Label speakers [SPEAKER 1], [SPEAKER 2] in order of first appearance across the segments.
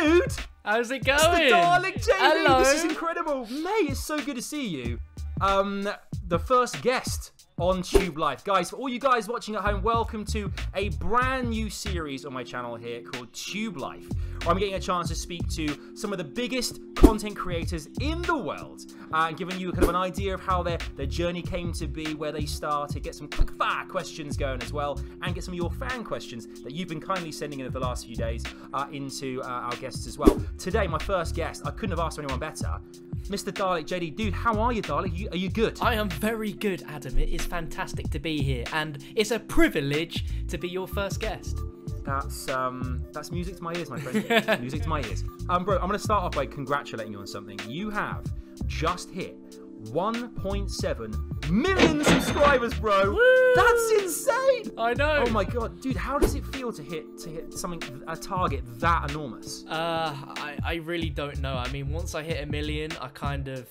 [SPEAKER 1] dude!
[SPEAKER 2] How's it going?
[SPEAKER 1] Mr. DalekJD!
[SPEAKER 2] Hello.
[SPEAKER 1] This is incredible! Mate, it's so good to see you. The first guest on tubelife. Guys, for all you guys watching at home, welcome to a brand new series on my channel here called tubelife, where I'm getting a chance to speak to some of the biggest content creators in the world, and giving you kind of an idea of how their journey came to be, where they started, get some quick fire questions going as well, and get some of your fan questions that you've been kindly sending in over the last few days into our guests as well. Today, my first guest, I couldn't have asked for anyone better. Mr. Dalek JD, dude, how are you, Dalek? Are you good?
[SPEAKER 2] I am very good, Adam. It is fantastic to be here, and it's a privilege to be your first guest.
[SPEAKER 1] That's music to my ears, my friend. Music to my ears. Bro, I'm going to start off by congratulating you on something. You have just hit 1.7 million subscribers, bro.
[SPEAKER 2] Woo!
[SPEAKER 1] That's insane.
[SPEAKER 2] I know.
[SPEAKER 1] Oh my god, dude, how does it feel to hit a target that enormous?
[SPEAKER 2] I really don't know. I mean, once I hit 1 million, I kind of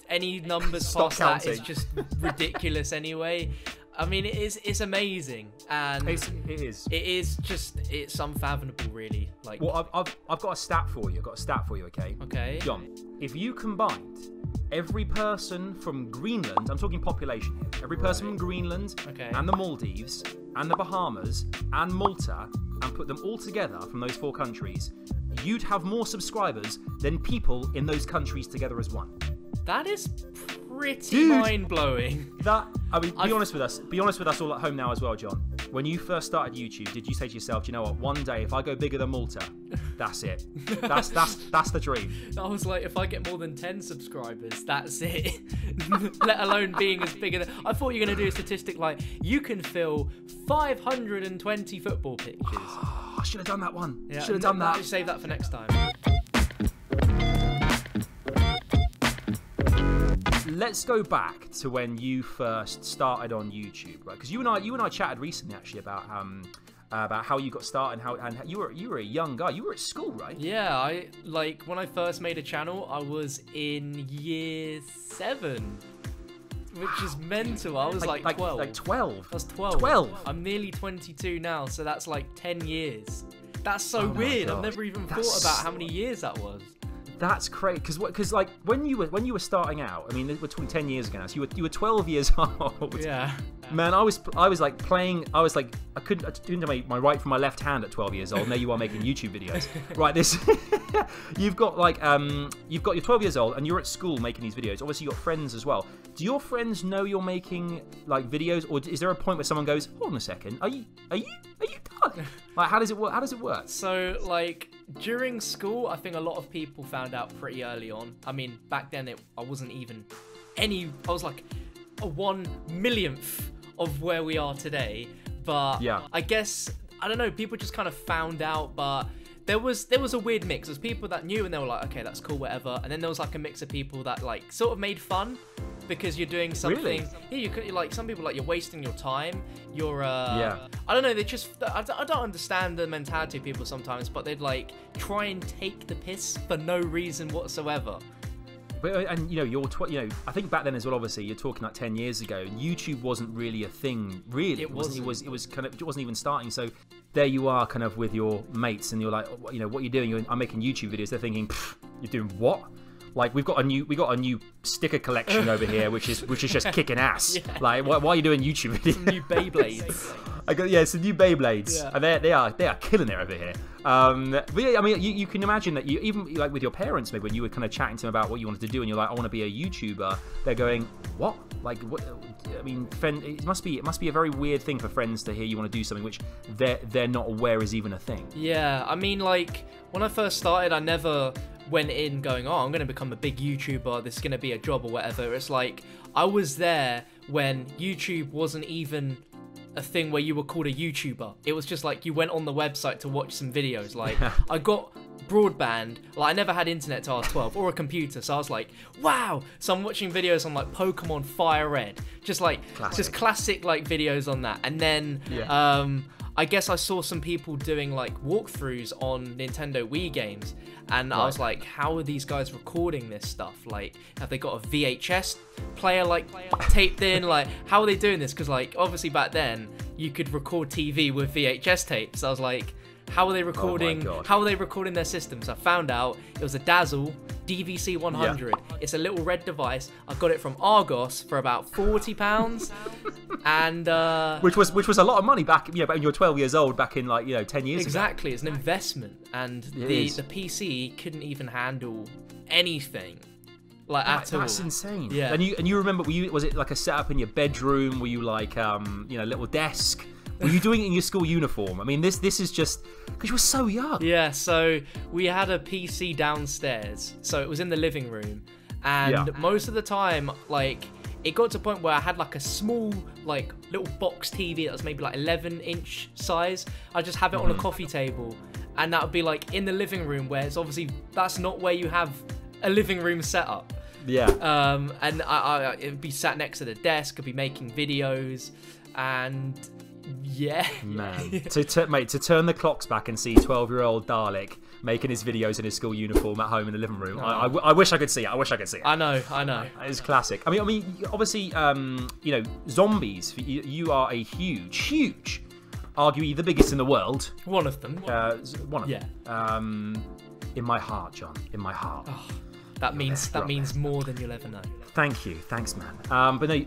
[SPEAKER 2] any numbers
[SPEAKER 1] Stop
[SPEAKER 2] past
[SPEAKER 1] counting.
[SPEAKER 2] that is just ridiculous anyway. I mean, it's amazing, and it's unfathomable, really. Like,
[SPEAKER 1] well, I've got a stat for you. Okay.
[SPEAKER 2] Okay.
[SPEAKER 1] John, if you combined every person from Greenland, I'm talking population here, every person from Greenland and the Maldives and the Bahamas and Malta, and put them all together from those 4 countries, you'd have more subscribers than people in those countries together as one.
[SPEAKER 2] That is pretty mind-blowing.
[SPEAKER 1] I mean, be honest with us all at home now as well, John. When you first started YouTube, did you say to yourself, you know what, one day if I go bigger than Malta, that's it. That's the dream.
[SPEAKER 2] I was like, if I get more than 10 subscribers, that's it. Let alone being as big as... I thought you were going to do a statistic like, you can fill 520 football pitches.
[SPEAKER 1] Oh, I should have done that one.
[SPEAKER 2] Yeah,
[SPEAKER 1] should have done that.
[SPEAKER 2] Save that for next time.
[SPEAKER 1] Let's go back to when you first started on YouTube, right? Because you and I chatted recently actually about how you got started and you were a young guy. You were at school, right?
[SPEAKER 2] Yeah, when I first made a channel, I was in year 7, which is mental. I was like 12.
[SPEAKER 1] Like 12.
[SPEAKER 2] I was 12.
[SPEAKER 1] 12.
[SPEAKER 2] I'm nearly 22 now, so that's like 10 years. That's so weird. I've never even thought about how many years that was.
[SPEAKER 1] That's crazy, because like when you were starting out, I mean, we're talking 10 years ago now, so you were 12 years old.
[SPEAKER 2] Yeah.
[SPEAKER 1] Man, I was like playing. I didn't know my right from my left hand at 12 years old. And there you are making YouTube videos. Right, you're 12 years old and you're at school making these videos. Obviously, you've got friends as well. Do your friends know you're making like videos, or is there a point where someone goes, "Hold on a second, are you done?" Like, how does it work? How does it work?
[SPEAKER 2] So, like, during school, I think a lot of people found out pretty early on. I mean, back then I wasn't even I was like a 1/1,000,000th of where we are today. But yeah, I guess, I don't know, people just kind of found out, but there was a weird mix. There's people that knew and they were like, okay, that's cool, whatever. And then there was like a mix of people that like sort of made fun because you're doing something.
[SPEAKER 1] Really?
[SPEAKER 2] Yeah, you could, like, some people, like, you're wasting your time. You're I don't know, they just, I don't understand the mentality of people sometimes, but they'd like try and take the piss for no reason whatsoever.
[SPEAKER 1] But, and you know, I think back then as well. Obviously, you're talking like 10 years ago. YouTube wasn't really a thing. Really, it wasn't. It was kind of. It wasn't even starting. So there you are, kind of with your mates, and you're like, you know, what are you doing? I'm making YouTube videos. They're thinking, you're doing what? Like, we got a new sticker collection over here, which is just kicking ass. Yeah. Like, why are you doing YouTube videos?
[SPEAKER 2] Some new Beyblades.
[SPEAKER 1] Some new Beyblades, and they are killing it over here. But yeah, I mean, you can imagine that you even like with your parents, maybe when you were kind of chatting to them about what you wanted to do, and you're like, I want to be a YouTuber. They're going, what? Like, what? I mean, it must be a very weird thing for friends to hear you want to do something which they're not aware is even a thing. Yeah,
[SPEAKER 2] I mean, like, when I first started, I never went in going, oh, I'm going to become a big YouTuber, this is going to be a job or whatever. It's like, I was there when YouTube wasn't even a thing where you were called a YouTuber. It was just like you went on the website to watch some videos. Like, I got broadband, like, I never had internet till I was 12, or a computer, so I was like, wow. So I'm watching videos on like Pokemon Fire Red, just like classic like videos on that. And then I guess I saw some people doing like walkthroughs on Nintendo Wii games, and I was like, how are these guys recording this stuff? Like, have they got a VHS player like taped in? Like, how are they doing this? Because like, obviously back then you could record TV with VHS tapes. I was like, How were they recording?
[SPEAKER 1] God.
[SPEAKER 2] How were they recording their systems? I found out it was a Dazzle DVC 100. Yeah. It's a little red device. I got it from Argos for about £40, and
[SPEAKER 1] which was a lot of money back. Back when you were 12 years old, back in 10 years ago.
[SPEAKER 2] Exactly, it's an investment, and the PC couldn't even handle anything. At all.
[SPEAKER 1] That's insane.
[SPEAKER 2] Yeah.
[SPEAKER 1] And you remember? Was it like a setup in your bedroom? Were you like little desk? Were you doing it in your school uniform? I mean, this is just because you were so young.
[SPEAKER 2] Yeah. So we had a PC downstairs, so it was in the living room, and most of the time, it got to a point where I had a small little box TV that was maybe 11-inch size. I just have it on a coffee table, and that would be in the living room, where it's obviously that's not where you have a living room setup.
[SPEAKER 1] Yeah.
[SPEAKER 2] And I it'd be sat next to the desk. I'd be making videos, and yeah.
[SPEAKER 1] Man, to turn the clocks back and see 12-year-old Dalek making his videos in his school uniform at home in the living room. I wish I could see it.
[SPEAKER 2] I know.
[SPEAKER 1] It's classic. I mean, obviously, zombies. You are a huge, arguably the biggest in the world.
[SPEAKER 2] One of them.
[SPEAKER 1] One of them. In my heart, John. In my heart.
[SPEAKER 2] Oh, that means more than you'll ever know.
[SPEAKER 1] Thank you. Thanks, man. But no,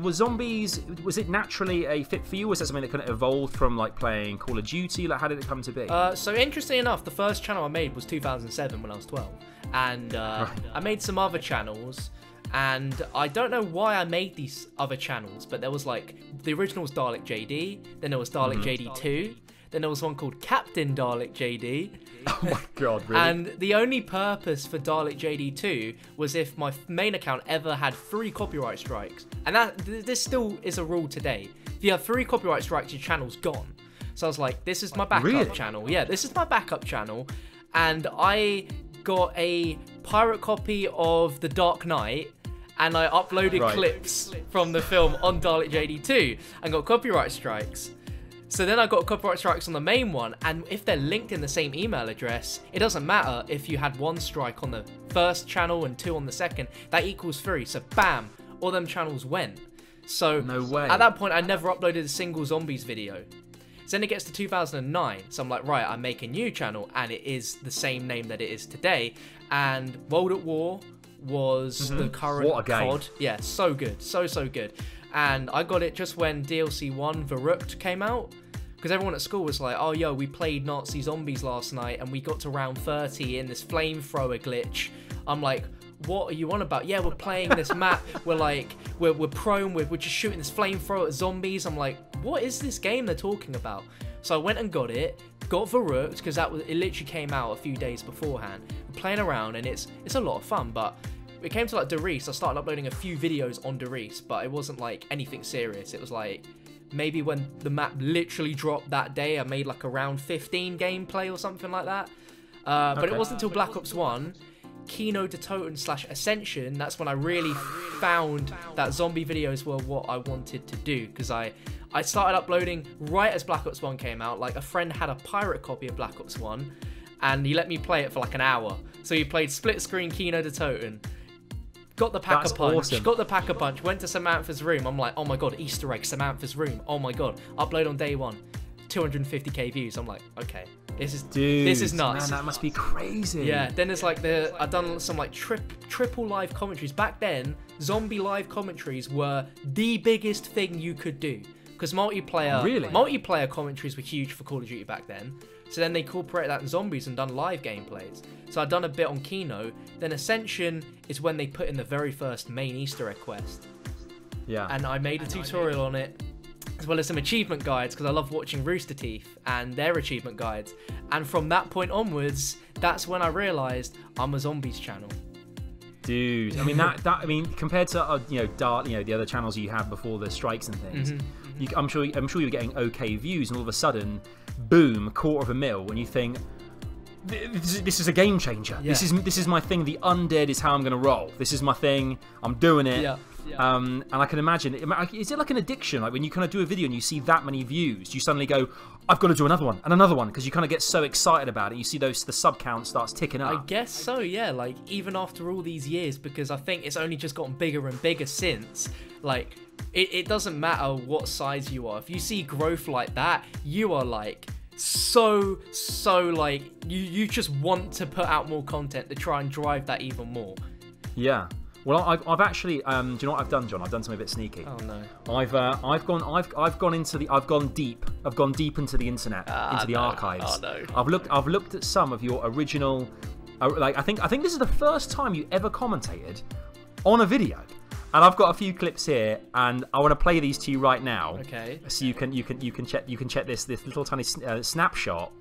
[SPEAKER 1] was zombies, was it naturally a fit for you? Was that something that kind of evolved from playing Call of Duty? How did it come to be?
[SPEAKER 2] So interesting enough, the first channel I made was 2007 when I was 12. And I made some other channels. And I don't know why I made these other channels, but there was the original was DalekJD, then there was DalekJD 2, then there was one called Captain DalekJD.
[SPEAKER 1] Oh my god, really?
[SPEAKER 2] And the only purpose for DalekJD 2 was if my main account ever had 3 copyright strikes. And this still is a rule today. If you have 3 copyright strikes, your channel's gone. So I was like, this is my backup channel. Yeah, this is my backup channel. And I got a pirate copy of The Dark Knight, and I uploaded clips from the film on DalekJD 2 and got copyright strikes. So then I got copyright strikes on the main one, and if they're linked in the same email address, it doesn't matter if you had 1 strike on the first channel and 2 on the second, that equals 3. So bam, all them channels went. So
[SPEAKER 1] no way.
[SPEAKER 2] At that point, I never uploaded a single zombies video. So then it gets to 2009, so I'm like, right, I make a new channel, and it is the same name that it is today, and World at War was the current COD. Yeah, so good, so good. And I got it just when DLC 1 Verrückt came out, because everyone at school was like, oh yo, we played Nazi zombies last night and we got to round 30 in this flamethrower glitch. I'm like, what are you on about? Yeah, we're playing this map, we're prone, we're just shooting this flamethrower at zombies. I'm like, what is this game they're talking about? So I went and got Verrückt, because it literally came out a few days beforehand. We're playing around, and it's a lot of fun, but it came to Derice, I started uploading a few videos on Derice, but it wasn't anything serious. It was maybe when the map literally dropped that day, I made a round 15 gameplay or something like that. But it wasn't until Black Ops 1, Kino de Toten / Ascension, that's when I really found that zombie videos were what I wanted to do, because I started uploading right as Black Ops 1 came out. A friend had a pirate copy of Black Ops 1, and he let me play it for an hour. So he played split screen Kino de Toten. Got the Pack-a-Punch, went to Samantha's room. I'm like, oh my god, Easter egg, Samantha's room. Oh my god, upload on day 1, 250k views. I'm like, okay, this is nuts.
[SPEAKER 1] Man, that must be crazy.
[SPEAKER 2] Yeah, then there's I've done some triple live commentaries. Back then, zombie live commentaries were the biggest thing you could do, because multiplayer commentaries were huge for Call of Duty back then. So then they incorporated that in zombies and done live gameplays. So I'd done a bit on Kino. Then Ascension is when they put in the very first main Easter egg quest.
[SPEAKER 1] Yeah.
[SPEAKER 2] And I made a tutorial on it, as well as some achievement guides, because I love watching Rooster Teeth and their achievement guides. And from that point onwards, that's when I realised I'm a zombies channel.
[SPEAKER 1] Dude, I mean compared to the other channels you had before the strikes and things, I'm sure you're getting okay views, and all of a sudden, boom, 250,000, and you think, this is a game changer. Yeah. This is my thing. The undead is how I'm going to roll. This is my thing. I'm doing it. Yeah. And I can imagine, is it like an addiction? When you kind of do a video and you see that many views, you suddenly go, I've got to do another one and another one, because you kind of get so excited about it. You see the sub count starts ticking up.
[SPEAKER 2] I guess so, yeah. Even after all these years, because I think it's only just gotten bigger and bigger since. It doesn't matter what size you are. If you see growth like that, you are so like you just want to put out more content to try and drive that even more.
[SPEAKER 1] Yeah. Well, I've actually, do you know what I've done, John? I've done something a bit sneaky.
[SPEAKER 2] Oh no.
[SPEAKER 1] I've gone deep into the internet, into the archives.
[SPEAKER 2] Oh no.
[SPEAKER 1] I've looked at some of your original, like I think this is the first time you ever commentated on a video, and I've got a few clips here, and I want to play these to you right now.
[SPEAKER 2] Okay.
[SPEAKER 1] So you can check this little tiny snapshot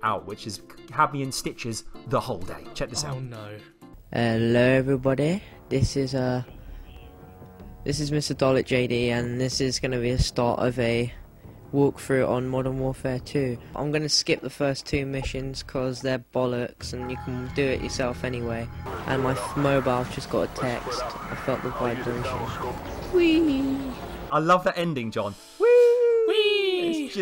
[SPEAKER 1] out, which has had me in stitches the whole day. Check this out.
[SPEAKER 2] Oh no.
[SPEAKER 3] Hello everybody, this is MrDalekJD, and this is going to be a start of a walkthrough on Modern Warfare 2. I'm going to skip the first 2 missions because they're bollocks and you can do it yourself anyway. And my mobile just got a text. I felt the vibration. Whee!
[SPEAKER 1] I love that ending, John. Whee!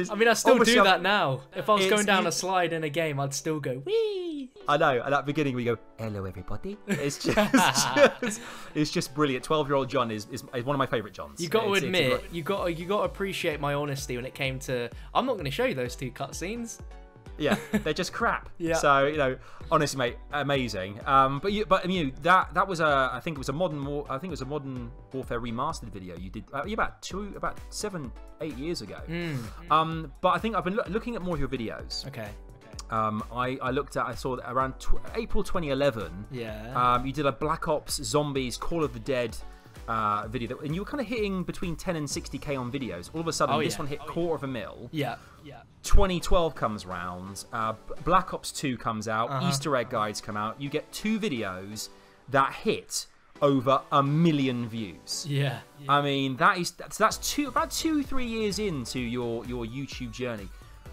[SPEAKER 2] I mean, I still do that now. If I was going down a slide in a game, I'd still go whee!
[SPEAKER 1] I know, at that beginning we go, hello everybody. It's just brilliant. 12-year-old John is one of my favourite Johns.
[SPEAKER 2] You got to admit, you got to appreciate my honesty when it came to, I'm not going to show you those 2 cutscenes.
[SPEAKER 1] Yeah, they're just crap.
[SPEAKER 2] Yeah.
[SPEAKER 1] So, honestly, mate, amazing. That was I think it was a Modern Warfare remastered video you did about 7-8 years ago. But I think I've been looking at more of your videos.
[SPEAKER 2] Okay.
[SPEAKER 1] I saw that around April 2011.
[SPEAKER 2] Yeah.
[SPEAKER 1] You did a Black Ops Zombies Call of the Dead video, and you were kind of hitting between 10 and 60k on videos. All of a sudden, this one hit $250,000.
[SPEAKER 2] Yeah.
[SPEAKER 1] 2012 comes round. Black Ops 2 comes out. Easter egg guides come out. You get 2 videos that hit over 1 million views.
[SPEAKER 2] Yeah.
[SPEAKER 1] I mean, that's about 2-3 years into your YouTube journey.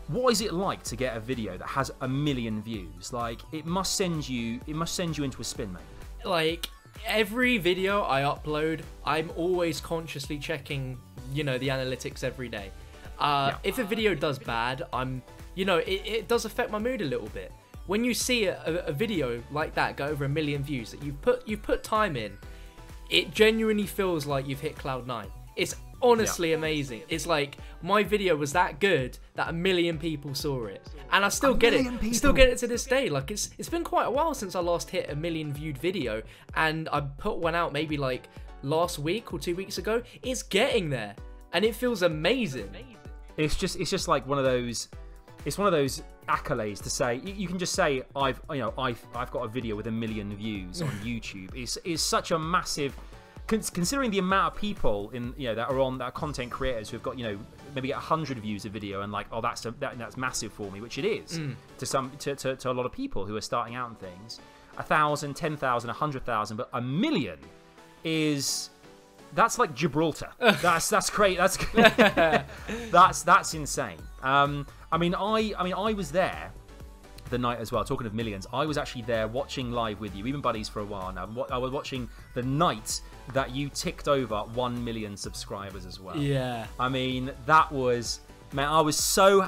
[SPEAKER 1] What is it like to get a video that has 1 million views? Like, it must send you into a spin, mate.
[SPEAKER 2] Like, every video I upload, I'm always consciously checking, the analytics every day. If a video does bad, it does affect my mood a little bit. When you see a video like that go over 1 million views that you've put time in, it genuinely feels like you've hit cloud 9. It's honestly amazing. It's like my video was that good that 1 million people saw it, and I still get it. Still get it to this day. Like it's been quite a while since I last hit 1 million viewed video, and I put one out maybe like last week or 2 weeks ago. It's getting there, and it feels amazing.
[SPEAKER 1] It's just like one of those. It's one of those accolades to say. You can just say I've got a video with 1 million views on YouTube. It's such a massive. Considering the amount of people that are content creators who've got maybe 100 views a video and like, oh, that's massive for me, which it is to a lot of people who are starting out and things. 1,000, 10,000, 100,000, but 1 million that's like Gibraltar. That's great. That's insane. I was there the night as well. Talking of millions, I was actually there watching live with you. We've been buddies for a while now. I was watching the night that you ticked over 1 million subscribers as well.
[SPEAKER 2] Yeah.
[SPEAKER 1] I mean, that was, man, I was so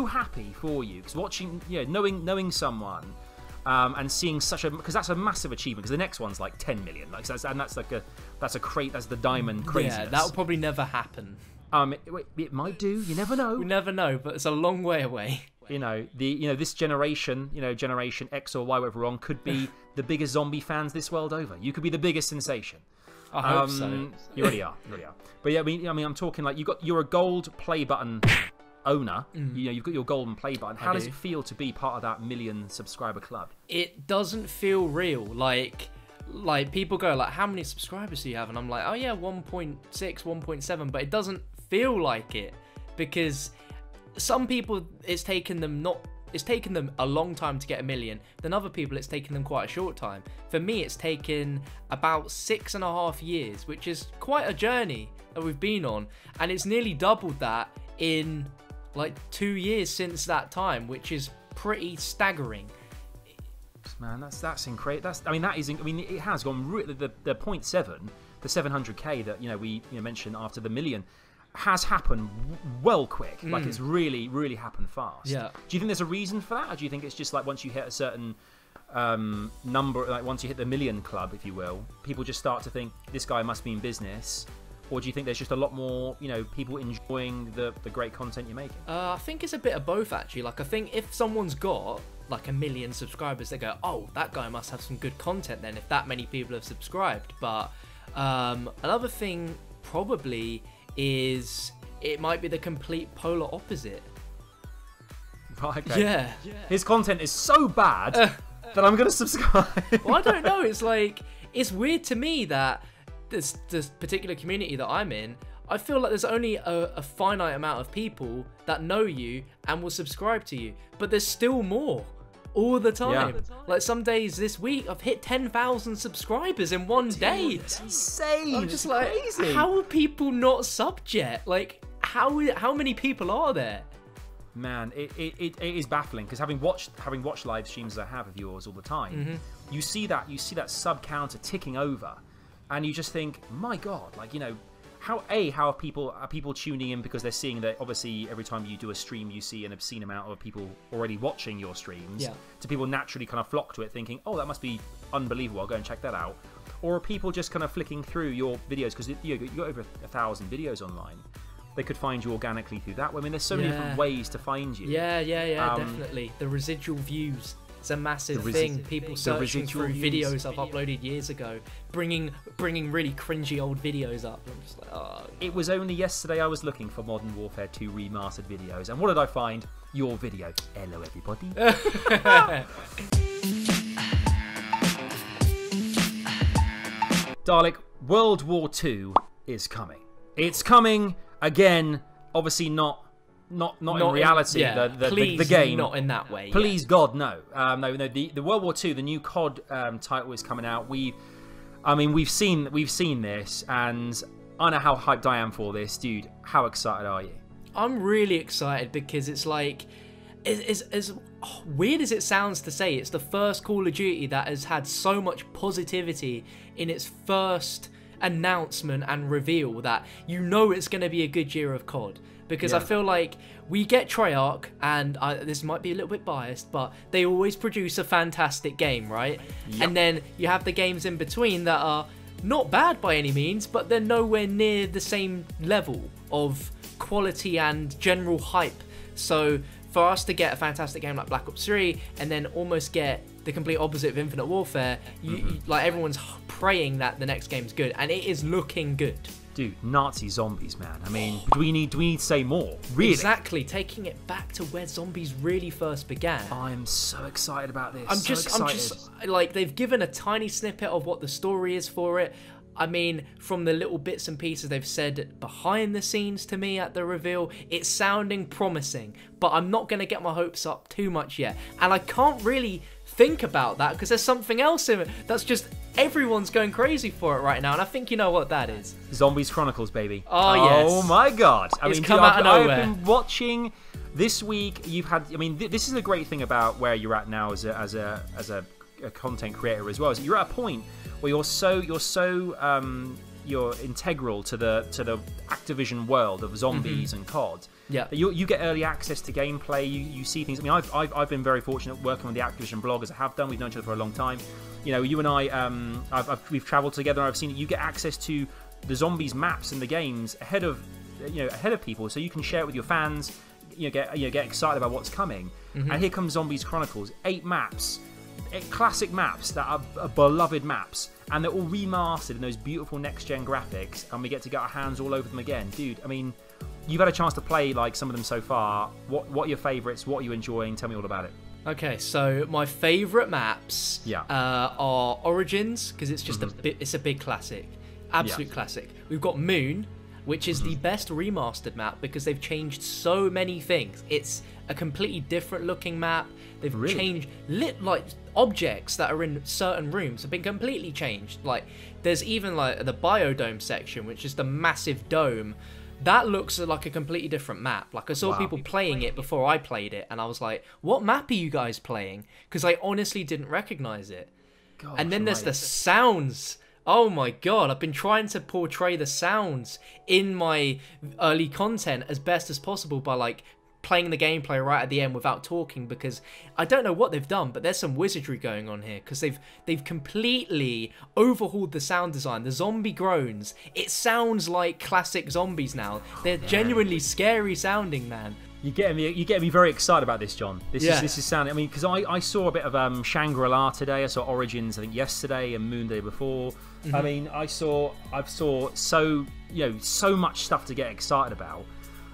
[SPEAKER 1] happy for you, because watching, knowing someone and seeing because that's a massive achievement, because the next one's like 10 million, like that's the diamond craziness.
[SPEAKER 2] Yeah, that will probably never happen.
[SPEAKER 1] It might do. You never know.
[SPEAKER 2] We never know, but it's a long way away.
[SPEAKER 1] This generation, Generation X or Y, whatever we're on, could be the biggest zombie fans this world over. You could be the biggest sensation.
[SPEAKER 2] I hope so.
[SPEAKER 1] You really are. But yeah, I mean, I'm talking like you're a gold play button owner. You've got your golden play button. How does it feel to be part of that 1 million subscriber club?
[SPEAKER 2] It doesn't feel real. Like people go like, how many subscribers do you have? And I'm like, oh yeah, 1.6, 1.7, but it doesn't feel like it, because some people it's taken them a long time to get 1 million. Then other people it's taken them quite a short time. For me, it's taken about 6.5 years, which is quite a journey that we've been on, and it's nearly doubled that in like 2 years since that time, which is pretty staggering.
[SPEAKER 1] Man, that's incredible. It has gone the 0.7, the 700k that we mentioned after the 1 million has happened well quick. Like, it's really, really happened fast.
[SPEAKER 2] Yeah.
[SPEAKER 1] Do you think there's a reason for that, or do you think it's just like once you hit a certain number, like once you hit the 1 million club, if you will, people just start to think this guy must be in business, Or do you think there's just a lot more, people enjoying the great content you're making?
[SPEAKER 2] I think it's a bit of both, actually. Like, I think if someone's got like 1 million subscribers, they go, oh, that guy must have some good content then, if that many people have subscribed. But another thing probably is it might be the complete polar opposite.
[SPEAKER 1] Right, okay.
[SPEAKER 2] Yeah.
[SPEAKER 1] His content is so bad that I'm going to subscribe.
[SPEAKER 2] Well, I don't know. It's like, it's weird to me that this particular community that I'm in, I feel like there's only a finite amount of people that know you and will subscribe to you. But there's still more all the time. Yeah. Like some days this week, I've hit 10,000 subscribers in one day.
[SPEAKER 1] It's insane.
[SPEAKER 2] I'm just like, crazy. How are people not subbed yet? Like, how many people are there?
[SPEAKER 1] Man, it is baffling, because having watched live streams I have of yours all the time, you see that sub counter ticking over, and you just think, my God, like, how are people tuning in because they're seeing that obviously every time you do a stream you see an obscene amount of people already watching your streams. Yeah. Do people naturally kind of flock to it thinking, oh, that must be unbelievable, I'll go and check that out? Or are people just kind of flicking through your videos because you've got over 1,000 videos online? They could find you organically through that. I mean, there's so many different ways to find you.
[SPEAKER 2] Yeah, definitely. The residual views. It's a massive thing. People searching through videos I've uploaded years ago, bringing really cringy old videos up. I'm just like, oh.
[SPEAKER 1] It was only yesterday I was looking for Modern Warfare 2 remastered videos, and what did I find? Your video. Hello, everybody. Dalek, World War 2 is coming. It's coming again. Obviously not in reality.
[SPEAKER 2] Yeah,
[SPEAKER 1] the game,
[SPEAKER 2] not in that way.
[SPEAKER 1] Please, God, no. No. The World War II, the new COD title is coming out. We've seen this, and I know how hyped I am for this, dude. How excited are you?
[SPEAKER 2] I'm really excited because it's like, as weird as it sounds to say, it's the first Call of Duty that has had so much positivity in its first announcement and reveal that it's going to be a good year of COD. Because I feel like we get Treyarch, and this might be a little bit biased, but they always produce a fantastic game, right? Yep. And then you have the games in between that are not bad by any means, but they're nowhere near the same level of quality and general hype. So for us to get a fantastic game like Black Ops 3 and then almost get the complete opposite of Infinite Warfare, like everyone's praying that the next game's good, and it is looking good.
[SPEAKER 1] Dude, Nazi zombies, man. I mean, do we need to say more? Really?
[SPEAKER 2] Exactly, taking it back to where zombies really first began.
[SPEAKER 1] I'm so excited about this.
[SPEAKER 2] I'm just like, they've given a tiny snippet of what the story is for it. I mean, from the little bits and pieces they've said behind the scenes to me at the reveal, it's sounding promising, but I'm not going to get my hopes up too much yet. And I can't really think about that because there's something else in it that's just, everyone's going crazy for it right now, and I think you know what that is.
[SPEAKER 1] Zombies Chronicles, baby.
[SPEAKER 2] Oh, yes.
[SPEAKER 1] Oh my God.
[SPEAKER 2] It's come out of nowhere.
[SPEAKER 1] I've been watching this week. This is a great thing about where you're at now as a content creator as well. Is you're at a point where you're integral to the Activision world of zombies and COD.
[SPEAKER 2] Yeah,
[SPEAKER 1] you get early access to gameplay. You see things. I mean, I've been very fortunate working on the Activision blog as I have done. We've known each other for a long time. You and I, we've travelled together. And I've seen that you get access to the zombies maps in the games ahead of people, so you can share it with your fans. Get excited about what's coming. And here comes Zombies Chronicles. 8 maps. Classic maps that are beloved maps, and they're all remastered in those beautiful next-gen graphics, and we get to get our hands all over them again. Dude, I mean, you've had a chance to play like some of them so far. What are your favourites? What are you enjoying? Tell me all about it.
[SPEAKER 2] Okay, so my favourite maps are Origins, because it's just it's a big classic. Absolute classic. We've got Moon, which is the best remastered map because they've changed so many things. It's a completely different looking map. They've changed like objects that are in certain rooms have been completely changed. Like there's even like the biodome section, which is the massive dome. That looks like a completely different map. Like I saw people playing it before I played it, and I was like, "What map are you guys playing?" Because I honestly didn't recognize it. Gosh, and then there's the sounds. Oh my God, I've been trying to portray the sounds in my early content as best as possible by like playing the gameplay right at the end without talking, because I don't know what they've done, but there's some wizardry going on here, because they've completely overhauled the sound design. The zombie groans, it sounds like classic zombies now. They're genuinely scary sounding, man.
[SPEAKER 1] You're getting me very excited about this, John. This is sounding. I mean, because I saw a bit of Shangri-La today. I saw Origins, I think, yesterday, and Moon Day before. I mean, I saw so much stuff to get excited about.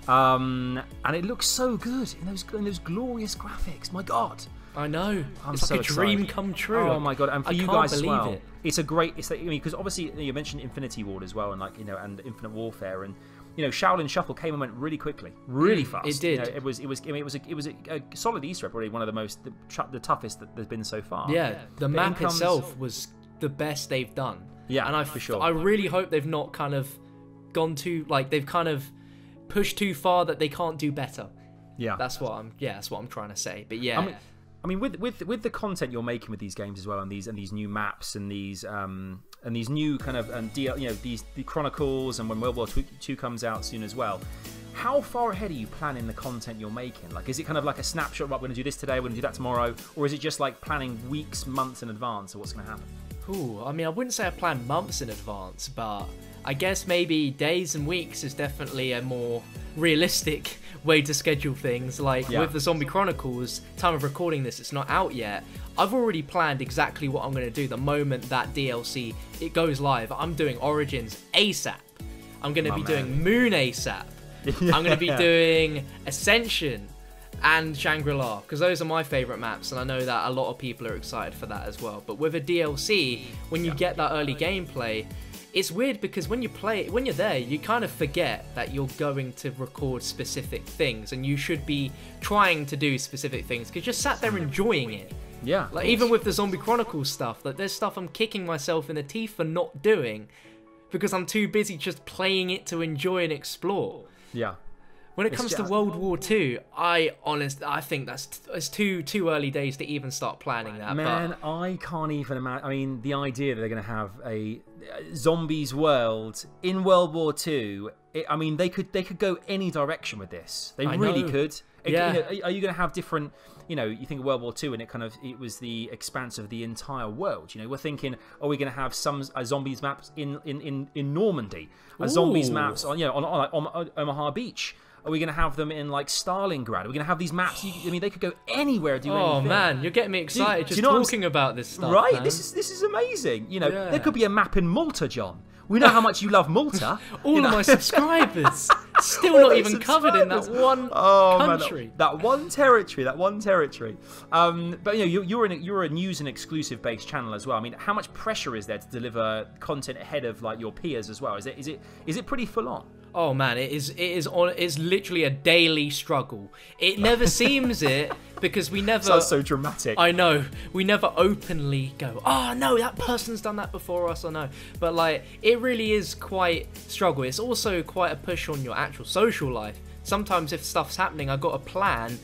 [SPEAKER 1] And it looks so good in those glorious graphics. My God,
[SPEAKER 2] I know.
[SPEAKER 1] I'm
[SPEAKER 2] it's
[SPEAKER 1] so
[SPEAKER 2] like a dream come true.
[SPEAKER 1] Oh my God! And for you guys as well, it's a great. It's like, I mean, because obviously you mentioned Infinity Ward as well, and and Infinite Warfare, and Shaolin Shuffle came and went really quickly, really fast.
[SPEAKER 2] It did.
[SPEAKER 1] It was a solid Easter egg, probably one of the toughest that there's been so far.
[SPEAKER 2] Yeah, the map itself was the best they've done.
[SPEAKER 1] Yeah,
[SPEAKER 2] and
[SPEAKER 1] for sure.
[SPEAKER 2] I really hope they've not kind of gone too they've kind of pushed too far that they can't do better. Yeah, that's what I'm trying to say. But yeah,
[SPEAKER 1] I mean, with the content you're making with these games as well, and these new maps and these new kind of the Chronicles, and when World War II comes out soon as well. How far ahead are you planning the content you're making? Like, is it kind of like a snapshot? Right, we're going to do this today, we're going to do that tomorrow, or is it just like planning weeks, months in advance of what's going to happen?
[SPEAKER 2] Ooh, I mean, I wouldn't say I plan months in advance, but I guess maybe days and weeks is definitely a more realistic way to schedule things. Like with the Zombie Chronicles, time of recording this, it's not out yet. I've already planned exactly what I'm going to do the moment that DLC it goes live. I'm doing Origins ASAP. I'm going to be doing Moon ASAP. I'm going to be doing Ascension and Shangri-La, because those are my favourite maps, and I know that a lot of people are excited for that as well. But with a DLC, when you get that early gameplay, it's weird because when you're there, you kind of forget that you're going to record specific things, and you should be trying to do specific things because you're sat there enjoying it.
[SPEAKER 1] Yeah.
[SPEAKER 2] Like even with the Zombie Chronicles stuff, like there's stuff I'm kicking myself in the teeth for not doing because I'm too busy just playing it to enjoy and explore.
[SPEAKER 1] Yeah.
[SPEAKER 2] When it comes to World War II, I think it's too early days to even start planning that.
[SPEAKER 1] Man,
[SPEAKER 2] but
[SPEAKER 1] I can't even imagine. I mean, the idea that they're going to have a zombies world in World War II. I mean, they could go any direction with this. They really could.
[SPEAKER 2] Yeah.
[SPEAKER 1] Are you going to have different? You think of World War II, and it was the expanse of the entire world. We're thinking, are we going to have some zombies maps in Normandy? Zombies maps on Omaha Beach. Are we going to have them in like Stalingrad? Are we going to have these maps? I mean, they could go anywhere. Do anything.
[SPEAKER 2] Oh man, you're getting me excited just talking about this stuff.
[SPEAKER 1] Right?
[SPEAKER 2] Man.
[SPEAKER 1] This is amazing. There could be a map in Malta, John. We know how much you love Malta.
[SPEAKER 2] All of my subscribers still not even covered in that one country.
[SPEAKER 1] Man, that one territory. But you're a news and exclusive based channel as well. I mean, how much pressure is there to deliver content ahead of like your peers as well? Is it pretty full on?
[SPEAKER 2] Oh man, it's literally a daily struggle. It never seems it because we never.
[SPEAKER 1] Sounds so dramatic.
[SPEAKER 2] I know. We never openly go, oh no, that person's done that before us, or no. But like, it really is quite struggle. It's also quite a push on your actual social life. Sometimes if stuff's happening, I've got a plan,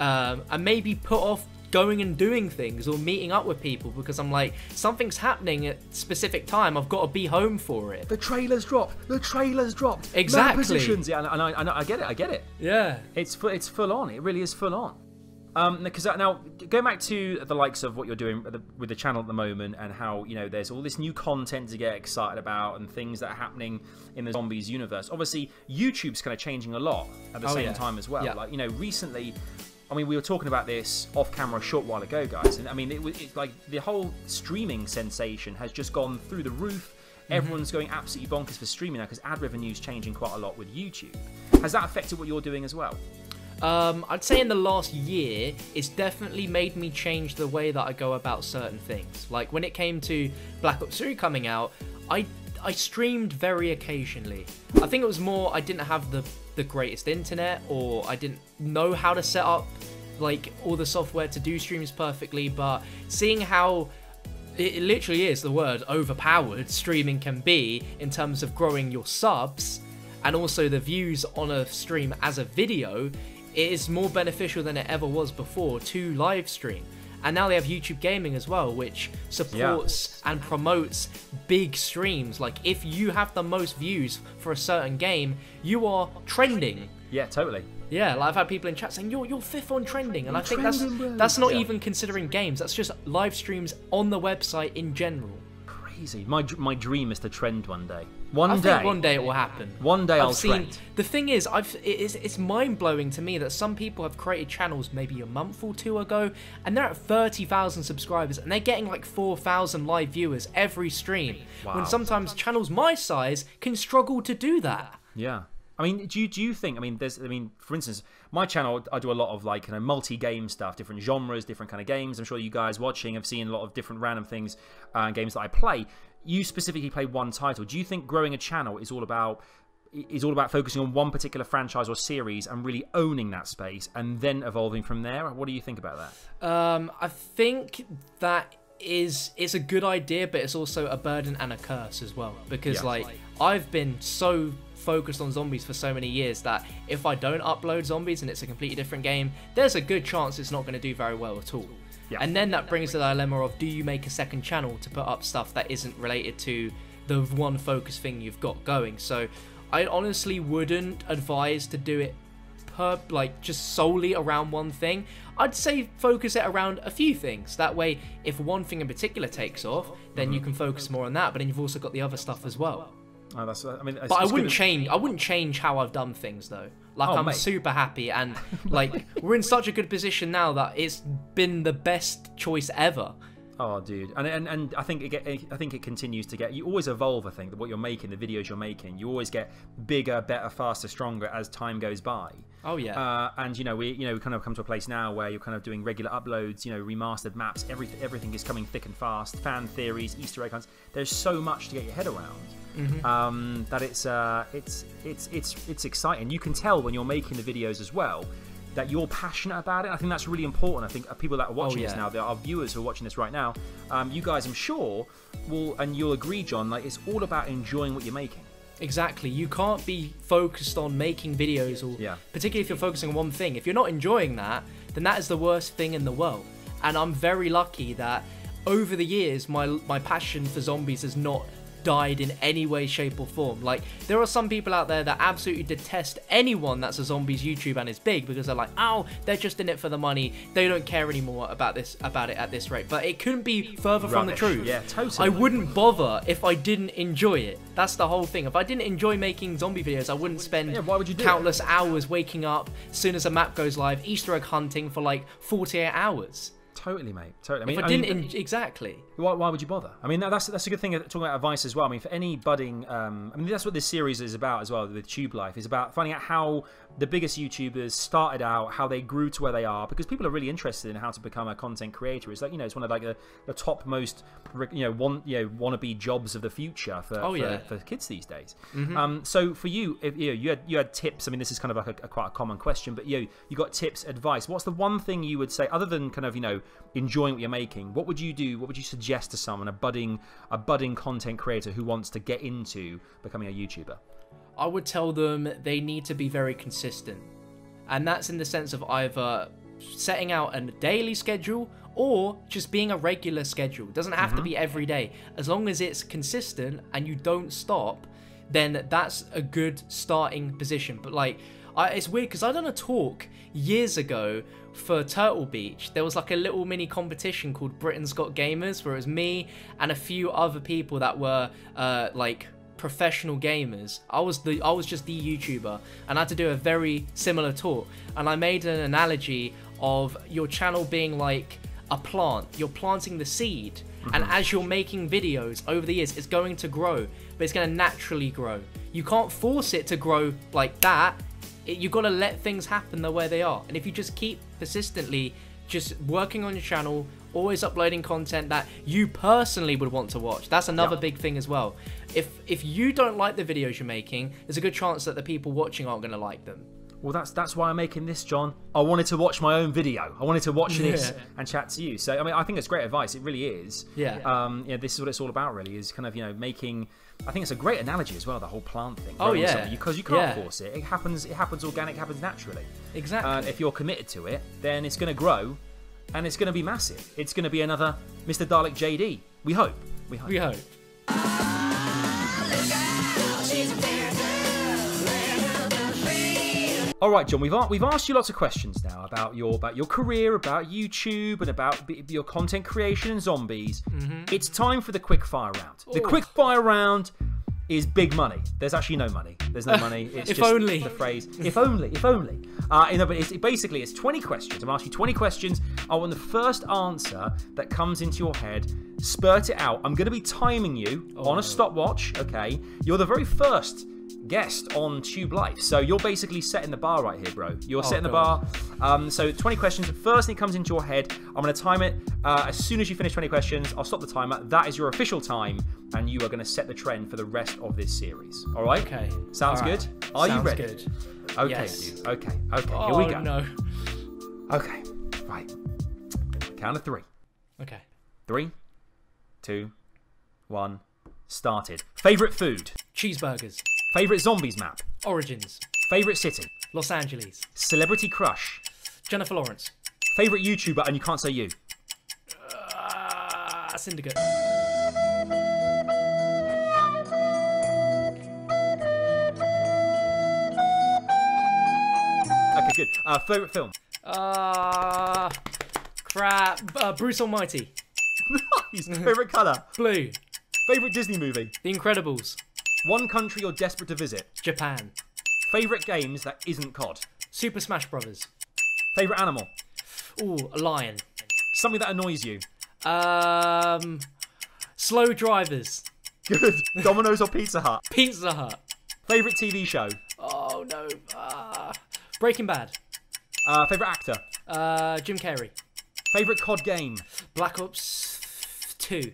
[SPEAKER 2] and maybe put off going and doing things or meeting up with people because I'm like, something's happening at a specific time, I've got to be home for it.
[SPEAKER 1] The trailer's dropped.
[SPEAKER 2] Exactly.
[SPEAKER 1] Positions. Yeah, and I get it.
[SPEAKER 2] Yeah.
[SPEAKER 1] It's full on. It really is full on. Because now, going back to the likes of what you're doing with the channel at the moment, and how there's all this new content to get excited about, and things that are happening in the zombies universe. Obviously, YouTube's kind of changing a lot at the same time as well.
[SPEAKER 2] Yeah.
[SPEAKER 1] Like recently, I mean, we were talking about this off camera a short while ago, guys, and I mean, it's like the whole streaming sensation has just gone through the roof. Everyone's going absolutely bonkers for streaming now because ad revenue's changing quite a lot with YouTube. Has that affected what you're doing as well?
[SPEAKER 2] I'd say in the last year, it's definitely made me change the way that I go about certain things. Like when it came to Black Ops 3 coming out, I streamed very occasionally. I think it was more I didn't have the greatest internet, or I didn't know how to set up like all the software to do streams perfectly, but seeing how it literally is the word overpowered streaming can be in terms of growing your subs and also the views on a stream as a video, it is more beneficial than it ever was before to live stream. And now they have YouTube Gaming as well, which supports and promotes big streams. Like if you have the most views for a certain game, you are trending.
[SPEAKER 1] Yeah, totally.
[SPEAKER 2] Yeah, like I've had people in chat saying you're 5th on trending, and I think
[SPEAKER 1] trending,
[SPEAKER 2] that's not even considering games. That's just live streams on the website in general.
[SPEAKER 1] Crazy. My dream is to trend one day.
[SPEAKER 2] I think one day it will happen.
[SPEAKER 1] One day I'll trend.
[SPEAKER 2] The thing is, it's mind blowing to me that some people have created channels maybe a month or 2 ago, and they're at 30,000 subscribers, and they're getting like 4,000 live viewers every stream.
[SPEAKER 1] Wow.
[SPEAKER 2] When sometimes channels my size can struggle to do that.
[SPEAKER 1] Yeah. I mean, do you think? I mean, for instance, my channel, I do a lot of like multi-game stuff, different genres, different kind of games. I'm sure you guys watching have seen a lot of different random things, games that I play. You specifically play one title. Do you think growing a channel is all about focusing on one particular franchise or series and really owning that space and then evolving from there? What do you think about that?
[SPEAKER 2] I think that it's a good idea, but it's also a burden and a curse as well, because like I've been so focused on zombies for so many years that if I don't upload zombies and it's a completely different game, there's a good chance it's not going to do very well at all. Yeah. And then that brings the dilemma of, do you make a second channel to put up stuff that isn't related to the one focus thing you've got going? So I honestly wouldn't advise to do it just solely around one thing. I'd say focus it around a few things. That way, if one thing in particular takes off, then you can focus more on that, but then you've also got the other stuff as well.
[SPEAKER 1] Oh,
[SPEAKER 2] but I wouldn't change how I've done things though. Like I'm super happy, and like we're in such a good position now that it's been the best choice ever.
[SPEAKER 1] Oh, dude, and I think it continues to get. You always evolve. I think that what you're making, the videos you're making, you always get bigger, better, faster, stronger as time goes by.
[SPEAKER 2] Oh yeah.
[SPEAKER 1] And we kind of come to a place now where you're kind of doing regular uploads. Remastered maps. Everything is coming thick and fast. Fan theories, Easter egg hunts. There's so much to get your head around. Mm-hmm. That it's exciting. You can tell when you're making the videos as well that you're passionate about it. I think that's really important. I think people that are watching this now, our viewers who are watching this right now, you guys, I'm sure, you'll agree, John, like it's all about enjoying what you're making.
[SPEAKER 2] Exactly. You can't be focused on making videos, or particularly if you're focusing on one thing. If you're not enjoying that, then that is the worst thing in the world. And I'm very lucky that over the years, my passion for zombies has not died in any way, shape or form. Like, there are some people out there that absolutely detest anyone that's a zombies YouTube and is big, because they're like, oh, they're just in it for the money, they don't care anymore about it at this rate. But it couldn't be further from the truth.
[SPEAKER 1] Yeah, totally.
[SPEAKER 2] I wouldn't bother if I didn't enjoy it. That's the whole thing. If I didn't enjoy making zombie videos, I wouldn't spend countless hours waking up as soon as a map goes live, Easter egg hunting for like 48 hours.
[SPEAKER 1] Totally, mate. Totally.
[SPEAKER 2] Exactly.
[SPEAKER 1] Why would you bother? I mean, that's a good thing. Talking about advice as well. I mean, for any budding, that's what this series is about as well. With TubeLife, is about finding out how the biggest YouTubers started out, how they grew to where they are, because people are really interested in how to become a content creator. It's like, it's one of like the top most wannabe jobs of the future for kids these days. Mm-hmm. So for you, if you had tips. I mean, this is kind of like quite a common question, but you got tips, advice. What's the one thing you would say, other than kind of enjoying what you're making? What would you do? What would you suggest to someone, a budding content creator who wants to get into becoming a YouTuber?
[SPEAKER 2] I would tell them they need to be very consistent, and that's in the sense of either setting out a daily schedule or just being a regular schedule. It doesn't have to be every day. As long as it's consistent and you don't stop, then that's a good starting position. But like, it's weird because I done a talk years ago for Turtle Beach. There was like a little mini competition called Britain's Got Gamers, where it was me and a few other people that were like professional gamers. I was just the YouTuber, and I had to do a very similar talk. And I made an analogy of your channel being like a plant. You're planting the seed, and as you're making videos over the years, it's going to grow, but it's going to naturally grow. You can't force it to grow like that. You've got to let things happen the way they are. And if you just keep persistently just working on your channel, always uploading content that you personally would want to watch, that's another big thing as well. If you don't like the videos you're making, there's a good chance that the people watching aren't going to like them.
[SPEAKER 1] Well, that's why I'm making this, John. I wanted to watch my own video. I wanted to watch this and chat to you. So, I mean, I think it's great advice. It really is.
[SPEAKER 2] Yeah.
[SPEAKER 1] This is what it's all about, really, is kind of, making... I think it's a great analogy as well, the whole plant thing.
[SPEAKER 2] Oh, yeah.
[SPEAKER 1] Because you can't force it. It happens organic, it happens naturally.
[SPEAKER 2] Exactly.
[SPEAKER 1] If you're committed to it, then it's going to grow, and it's going to be massive. It's going to be another MrDalekJD. We hope. We hope. All right, John. We've asked you lots of questions now about your career, about YouTube, and about your content creation and zombies. It's time for the quick fire round. The quick fire round is big money. There's actually no money. There's no money. It's
[SPEAKER 2] if
[SPEAKER 1] just
[SPEAKER 2] only.
[SPEAKER 1] the phrase. If only. But basically it's 20 questions. I'm asking you 20 questions. I want the first answer that comes into your head. Spurt it out. I'm going to be timing you on a stopwatch. Okay. You're the very first guest on Tube Life, so you're basically setting the bar right here, bro. You're setting the bar. So 20 questions. The first thing that comes into your head, I'm going to time it. As soon as you finish 20 questions, I'll stop the timer. That is your official time, and you are going to set the trend for the rest of this series. All right?
[SPEAKER 2] Okay.
[SPEAKER 1] Sounds good? Are you ready?
[SPEAKER 2] Good.
[SPEAKER 1] Okay,
[SPEAKER 2] Yes.
[SPEAKER 1] dude. Okay. Here we go.
[SPEAKER 2] No.
[SPEAKER 1] Okay. Right. Count of 3.
[SPEAKER 2] Okay.
[SPEAKER 1] 3, 2, 1. Started. Favorite food.
[SPEAKER 2] Cheeseburgers.
[SPEAKER 1] Favorite zombies map.
[SPEAKER 2] Origins.
[SPEAKER 1] Favorite city.
[SPEAKER 2] Los Angeles.
[SPEAKER 1] Celebrity crush.
[SPEAKER 2] Jennifer Lawrence.
[SPEAKER 1] Favorite YouTuber, and you can't say you.
[SPEAKER 2] Syndicate.
[SPEAKER 1] Okay, good. Favorite film.
[SPEAKER 2] Crap. Bruce Almighty.
[SPEAKER 1] Nice. Favorite color.
[SPEAKER 2] Blue.
[SPEAKER 1] Favorite Disney movie.
[SPEAKER 2] The Incredibles.
[SPEAKER 1] One country you're desperate to visit.
[SPEAKER 2] Japan.
[SPEAKER 1] Favorite games that isn't COD.
[SPEAKER 2] Super Smash Brothers.
[SPEAKER 1] Favorite animal.
[SPEAKER 2] Ooh, a lion.
[SPEAKER 1] Something that annoys you.
[SPEAKER 2] Slow drivers.
[SPEAKER 1] Good. Domino's or Pizza Hut.
[SPEAKER 2] Pizza Hut.
[SPEAKER 1] Favorite TV show.
[SPEAKER 2] Oh no. Breaking Bad.
[SPEAKER 1] Favorite actor.
[SPEAKER 2] Jim Carrey.
[SPEAKER 1] Favorite COD game.
[SPEAKER 2] Black Ops 2.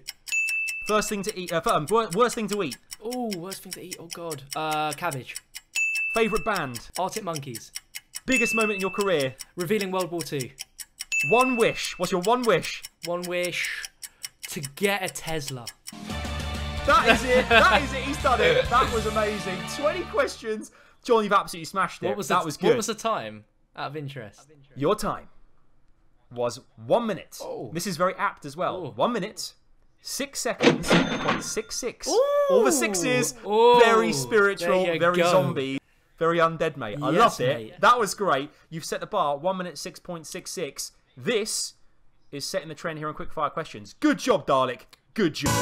[SPEAKER 1] First thing to eat. Worst thing to eat.
[SPEAKER 2] Ooh, worst thing to eat. Oh god. Cabbage.
[SPEAKER 1] Favorite band.
[SPEAKER 2] Arctic Monkeys.
[SPEAKER 1] Biggest moment in your career.
[SPEAKER 2] Revealing World War II.
[SPEAKER 1] One wish. What's your one wish?
[SPEAKER 2] One wish to get a Tesla.
[SPEAKER 1] That is it. That is it. He's done it. That was amazing. 20 questions. John, you've absolutely smashed it. That was good.
[SPEAKER 2] What was the time? Out of interest.
[SPEAKER 1] Your time was 1 minute.
[SPEAKER 2] Oh.
[SPEAKER 1] This is very apt as well.
[SPEAKER 2] Oh.
[SPEAKER 1] 1 minute, 6 seconds, 0.66.
[SPEAKER 2] Ooh.
[SPEAKER 1] All the sixes.
[SPEAKER 2] Ooh.
[SPEAKER 1] Very spiritual,
[SPEAKER 2] There you
[SPEAKER 1] very
[SPEAKER 2] go.
[SPEAKER 1] zombie, very undead, mate. I
[SPEAKER 2] Yes,
[SPEAKER 1] loved it.
[SPEAKER 2] mate.
[SPEAKER 1] That was great. You've set the bar. 1 minute, 6.66. This is setting the trend here on quickfire questions. Good job, Dalek. Good job.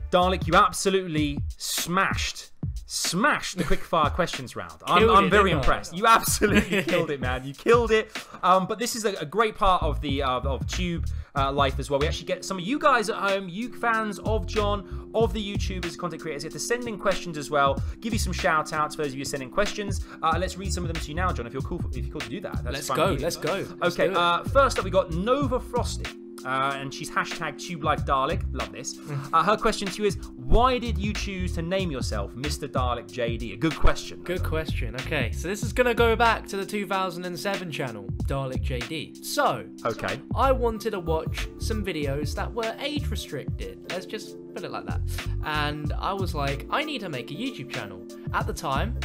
[SPEAKER 1] Dalek, you absolutely smashed the quickfire questions round. I'm very impressed. You absolutely killed it, man. You killed it. But this is a great part of the of Tube Life as well. We actually get some of you guys at home, you fans of John, of the YouTubers, content creators, get to send in questions as well. Give you some shout outs for those of you sending questions. Let's read some of them to you now, John. If you're cool to do that.
[SPEAKER 2] Let's go. Let's go.
[SPEAKER 1] Okay. First up, we got Nova Frosty. And she's hashtag TubeLifeDalek. Love this. Her question to you is, why did you choose to name yourself MrDalekJD? A good question.
[SPEAKER 2] Good question. Okay, so this is going to go back to the 2007 channel, DalekJD. So,
[SPEAKER 1] Okay.
[SPEAKER 2] I wanted to watch some videos that were age restricted. Let's just put it like that. And I was like, I need to make a YouTube channel. At the time,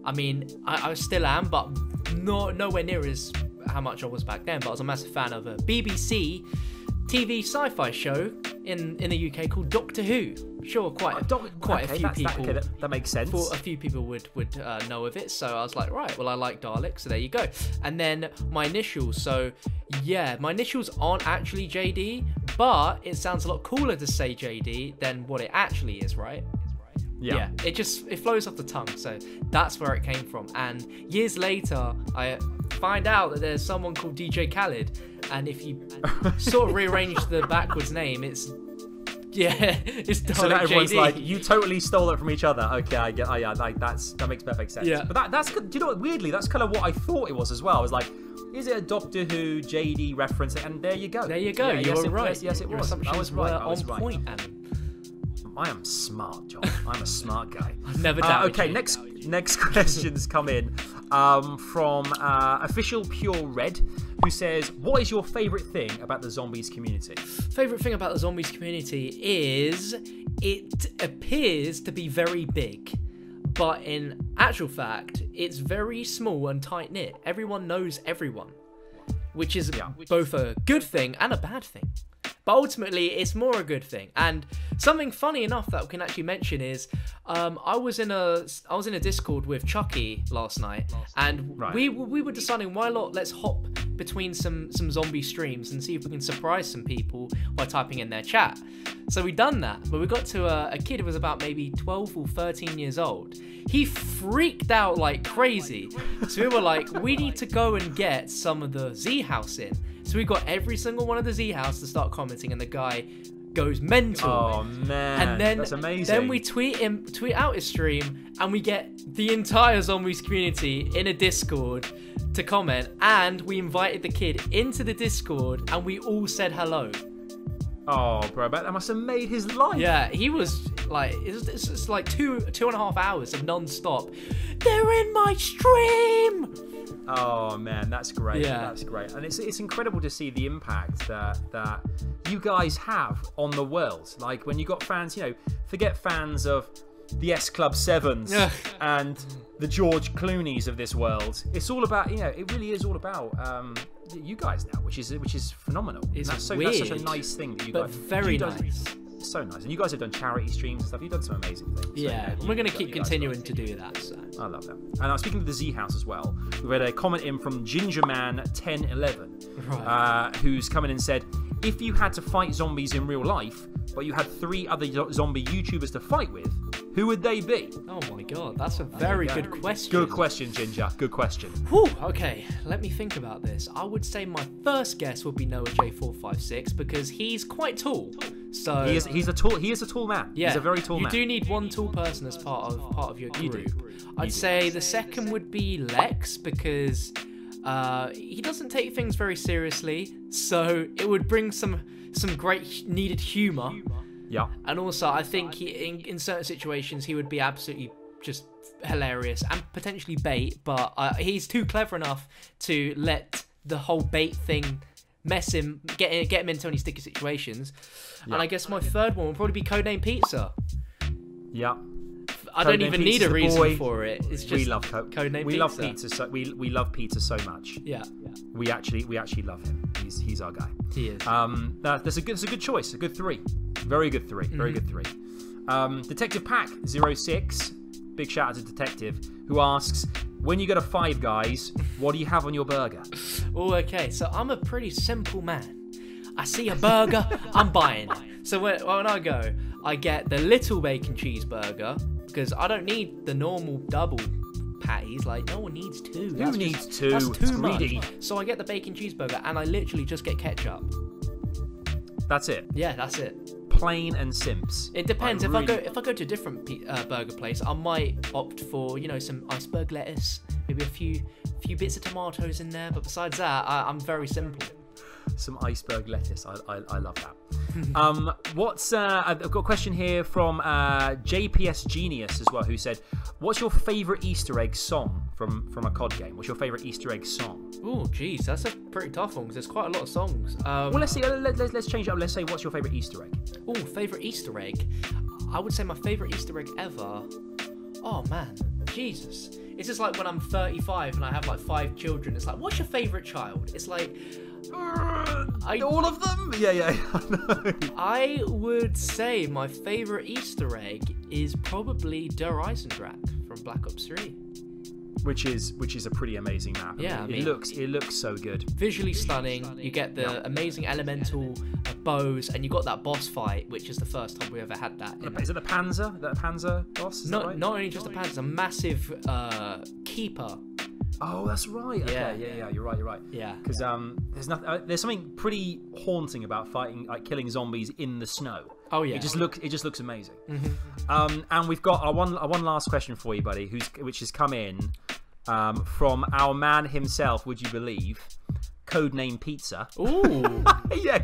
[SPEAKER 2] I mean, I still am, but nowhere near as how much I was back then. But I was a massive fan of a BBC TV sci-fi show in the UK called Doctor Who. Sure, quite a few people.
[SPEAKER 1] That makes sense.
[SPEAKER 2] A few people would know of it. So I was like, right, well, I like Dalek, so there you go. And then my initials. So yeah, my initials aren't actually JD, but it sounds a lot cooler to say JD than what it actually is, right? Yeah, it flows off the tongue, so that's where it came from. And years later, I find out that there's someone called DJ Khaled, and if you sort of rearrange the backwards name, it's Dalek
[SPEAKER 1] so now everyone's
[SPEAKER 2] JD.
[SPEAKER 1] like, you totally stole it from each other. Okay, I get. That makes perfect sense.
[SPEAKER 2] Yeah.
[SPEAKER 1] But that's good. Do you know what? Weirdly, that's kind of what I thought it was as well. I was like, is it a Doctor Who JD reference? And there you go.
[SPEAKER 2] There you go.
[SPEAKER 1] Yeah,
[SPEAKER 2] you were right.
[SPEAKER 1] Yes, it
[SPEAKER 2] Your
[SPEAKER 1] was.
[SPEAKER 2] assumptions
[SPEAKER 1] I was right.
[SPEAKER 2] were
[SPEAKER 1] I was
[SPEAKER 2] on
[SPEAKER 1] right.
[SPEAKER 2] point, Adam.
[SPEAKER 1] I am smart, John. I'm a smart guy.
[SPEAKER 2] I've never doubted
[SPEAKER 1] Okay,
[SPEAKER 2] you.
[SPEAKER 1] next questions come in from Official Pure Red, who says, what is your favourite thing about the zombies community?
[SPEAKER 2] Favourite thing about the zombies community is it appears to be very big, but in actual fact, it's very small and tight-knit. Everyone knows everyone, which is both a good thing and a bad thing. But ultimately, it's more a good thing. And something funny enough that we can actually mention is, I was in a Discord with Chucky last night, and we were deciding, why not let's hop between some zombie streams and see if we can surprise some people by typing in their chat. So we done that, but we got to a kid who was about maybe 12 or 13 years old. He freaked out like crazy. So we were like, we need to go and get some of the Z House in. So we got every single one of the Z House to start commenting, and the guy goes mental.
[SPEAKER 1] Oh man,
[SPEAKER 2] and then,
[SPEAKER 1] that's amazing.
[SPEAKER 2] Then we tweet out his stream, and we get the entire zombies community in a Discord to comment, and we invited the kid into the Discord, and we all said hello.
[SPEAKER 1] Oh, bro, that must have made his life.
[SPEAKER 2] Yeah, he was like, it's like 2.5 hours of non-stop. They're in my stream.
[SPEAKER 1] Oh man, that's great.
[SPEAKER 2] Yeah.
[SPEAKER 1] That's great, and it's incredible to see the impact that you guys have on the world. Like when you got fans, forget fans of the S Club 7s and the George Clooney's of this world. It's all about, it really is all about you guys now, which is phenomenal.
[SPEAKER 2] It's
[SPEAKER 1] weird. That's such a nice thing that you
[SPEAKER 2] but
[SPEAKER 1] guys.
[SPEAKER 2] Very nice.
[SPEAKER 1] So nice, and you guys have done charity streams and stuff. You've done some amazing things.
[SPEAKER 2] Yeah,
[SPEAKER 1] so,
[SPEAKER 2] we're gonna keep continuing to do that. So.
[SPEAKER 1] I love that. And I'm speaking of the Z House as well. We've had a comment in from Gingerman1011, who's come in and said, if you had to fight zombies in real life, but you had 3 other zombie YouTubers to fight with, who would they be?
[SPEAKER 2] Oh my god, that's a very good question.
[SPEAKER 1] Good question, Ginger. Good question.
[SPEAKER 2] Whew, okay, let me think about this. I would say my first guess would be Noah J456 because he's quite tall. So
[SPEAKER 1] he is a tall man.
[SPEAKER 2] Yeah,
[SPEAKER 1] he's a very tall man.
[SPEAKER 2] You do need one tall person as part of your group. I'd say the second would be Lex because he doesn't take things very seriously, so it would bring some great needed humor.
[SPEAKER 1] Yeah.
[SPEAKER 2] And also, I think in certain situations he would be absolutely just hilarious and potentially bait, but he's too clever enough to let the whole bait thing mess him, get him into any sticky situations. Yeah. And I guess my third one would probably be Codename Pizza.
[SPEAKER 1] Yeah.
[SPEAKER 2] I don't even need a reason for it. It's just
[SPEAKER 1] we love
[SPEAKER 2] Codename Pizza.
[SPEAKER 1] We love pizza. So we love Peter so much.
[SPEAKER 2] Yeah.
[SPEAKER 1] We actually love him. He's our guy.
[SPEAKER 2] He is.
[SPEAKER 1] That's a good choice. A good 3. Very good 3. Very good 3. Detective Pack 06. Big shout out to Detective, who asks, when you go to Five Guys, what do you have on your burger?
[SPEAKER 2] Oh, okay. So I'm a pretty simple man. I see a burger, I'm buying it. So when I go, I get the little bacon cheeseburger because I don't need the normal double patties. Like, no one needs 2.
[SPEAKER 1] Who needs 2?
[SPEAKER 2] That's too
[SPEAKER 1] greedy.
[SPEAKER 2] much. So I get the bacon cheeseburger and I literally just get ketchup.
[SPEAKER 1] That's it.
[SPEAKER 2] Yeah, that's it.
[SPEAKER 1] Plain and simps.
[SPEAKER 2] It depends. If I go to a different burger place, I might opt for some iceberg lettuce, maybe a few bits of tomatoes in there. But besides that, I'm very simple.
[SPEAKER 1] Some iceberg lettuce. I love that. I've got a question here from JPS Genius as well, who said, what's your favourite Easter egg song from a COD game? What's your favourite Easter egg song?
[SPEAKER 2] Oh, geez, that's a pretty tough one because there's quite a lot of songs.
[SPEAKER 1] Well, let's see. Let's change it up. Let's say, what's your favourite Easter egg?
[SPEAKER 2] Oh, favourite Easter egg. I would say my favourite Easter egg ever. Oh man, Jesus. It's just like when I'm 35 and I have like 5 children. It's like, what's your favourite child? It's like,
[SPEAKER 1] all of them? Yeah.
[SPEAKER 2] I would say my favourite Easter egg is probably Der Eisendrache from Black Ops 3.
[SPEAKER 1] Which is a pretty amazing map.
[SPEAKER 2] Yeah,
[SPEAKER 1] it looks so good.
[SPEAKER 2] Visually stunning. You get the amazing elemental bows, and you got that boss fight, which is the first time we ever had that.
[SPEAKER 1] Is it the Panzer? That Panzer boss? Is that right?
[SPEAKER 2] Not only just the Panzer, a massive keeper.
[SPEAKER 1] Oh, that's right. Okay, yeah. You're right.
[SPEAKER 2] Yeah.
[SPEAKER 1] Because there's something pretty haunting about killing zombies in the snow.
[SPEAKER 2] Oh yeah.
[SPEAKER 1] It just looks amazing. Mm-hmm. And we've got our one last question for you, buddy, which has come in from our man himself. Would you believe? Codename Pizza.
[SPEAKER 2] Ooh.
[SPEAKER 1] Yeah.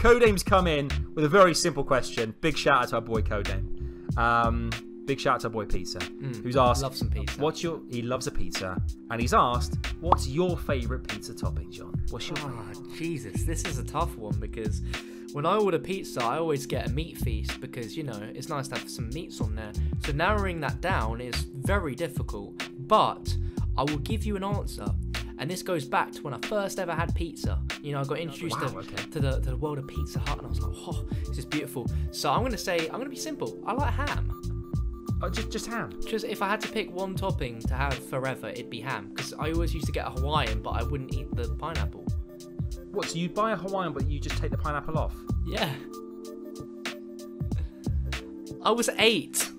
[SPEAKER 1] Codename's come in with a very simple question. Big shout out to our boy Codename. Big shout out to our boy Pizza, who's asked,
[SPEAKER 2] loves some pizza.
[SPEAKER 1] He loves a pizza, and he's asked, what's your favourite pizza topping, John? What's your favourite?
[SPEAKER 2] Oh, Jesus, this is a tough one because when I order pizza, I always get a meat feast because, it's nice to have some meats on there. So narrowing that down is very difficult, but I will give you an answer. and this goes back to when I first ever had pizza. You know, I got introduced to the world of Pizza Hut, and I was like, oh, this is beautiful. So I'm gonna be simple. I like ham.
[SPEAKER 1] Oh, just ham.
[SPEAKER 2] Just if I had to pick one topping to have forever, it'd be ham. Because I always used to get a Hawaiian, but I wouldn't eat the pineapple.
[SPEAKER 1] What? So you buy a Hawaiian, but you just take the pineapple off?
[SPEAKER 2] Yeah. I was 8.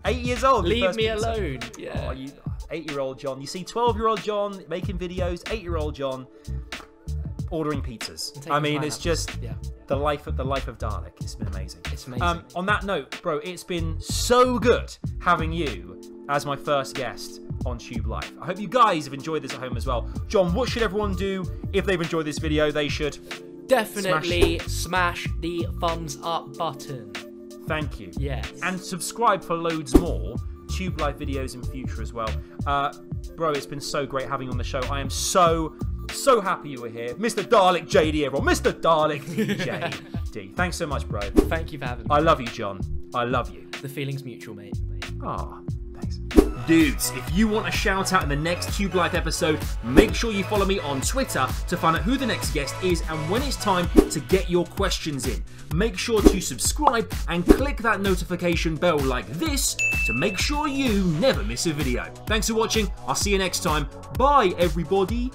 [SPEAKER 1] 8 years old.
[SPEAKER 2] Leave me alone. Yeah.
[SPEAKER 1] Oh, 8-year-old John. You see 12-year-old John making videos. 8-year-old John ordering pizzas. I mean, it's just the life of Dalek. It's been amazing.
[SPEAKER 2] It's amazing.
[SPEAKER 1] On that note, bro, it's been so good having you as my first guest on Tube Life. I hope you guys have enjoyed this at home as well. John, what should everyone do if they've enjoyed this video? They should
[SPEAKER 2] definitely smash the thumbs up button.
[SPEAKER 1] Thank you.
[SPEAKER 2] Yes.
[SPEAKER 1] And subscribe for loads more Tube Life videos in future as well. Bro, it's been so great having you on the show. I am so happy you were here. MrDalekJD, everyone. MrDalekJD. Thanks so much, bro.
[SPEAKER 2] Thank you for having me.
[SPEAKER 1] I love you, John. I love you.
[SPEAKER 2] The feeling's mutual, mate.
[SPEAKER 1] Ah, thanks. Dudes, if you want a shout out in the next Tube Life episode, make sure you follow me on Twitter to find out who the next guest is and when it's time to get your questions in. Make sure to subscribe and click that notification bell like this to make sure you never miss a video. Thanks for watching. I'll see you next time. Bye, everybody.